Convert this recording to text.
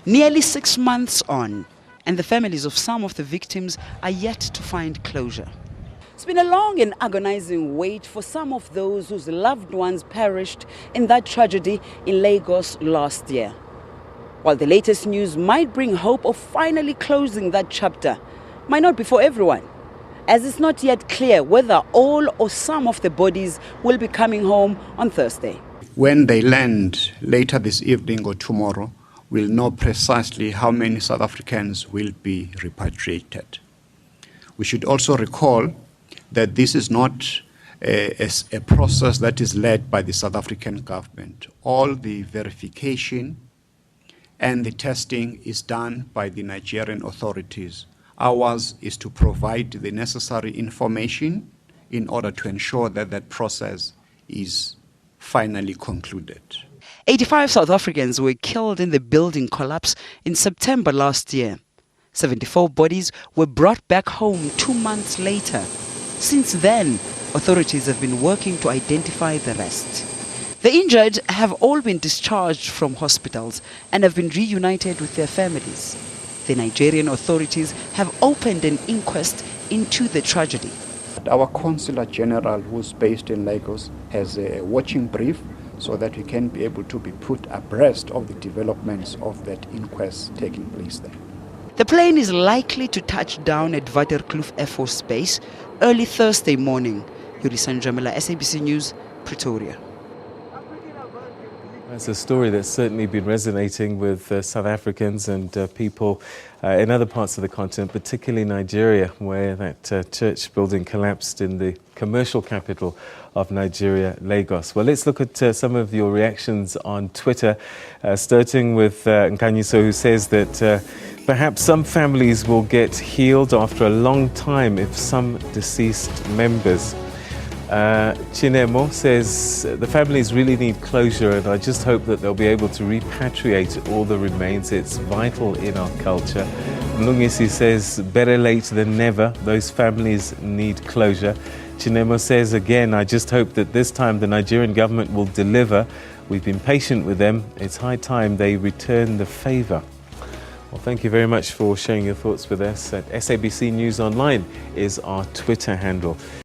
Nearly 6 months on, and the families of some of the victims are yet to find closure. It's been a long and agonizing wait for some of those whose loved ones perished in that tragedy in Lagos last year. While the latest news might bring hope of finally closing that chapter, might not be for everyone, as it's not yet clear whether all or some of the bodies will be coming home on Thursday. When they land later this evening or tomorrow, we'll know precisely how many South Africans will be repatriated. We should also recall that this is not a process that is led by the South African government. All the verification and the testing is done by the Nigerian authorities. Ours is to provide the necessary information in order to ensure that that process is finally concluded. 85 South Africans were killed in the building collapse in September last year. 74 bodies were brought back home 2 months later. Since then, authorities have been working to identify the rest. The injured have all been discharged from hospitals and have been reunited with their families. The Nigerian authorities have opened an inquest into the tragedy. Our Consular General, who's based in Lagos, has a watching brief so that we can be able to be put abreast of the developments of that inquest taking place there. The plane is likely to touch down at Waterkloof Air Force Base early Thursday morning. Yuri Sanjamila, SABC News, Pretoria. That's a story that's certainly been resonating with South Africans and people in other parts of the continent, particularly Nigeria, where that church building collapsed in the commercial capital of Nigeria, Lagos. Well, let's look at some of your reactions on Twitter, starting with Nkanyiso, who says that perhaps some families will get healed after a long time if some deceased members. Chinemo says the families really need closure, and I just hope that they'll be able to repatriate all the remains. It's vital in our culture. Mlungisi says better late than never. Those families need closure. Chinemo says again, I just hope that this time the Nigerian government will deliver. We've been patient with them. It's high time they return the favour. Well, thank you very much for sharing your thoughts with us. At SABC News Online is our Twitter handle.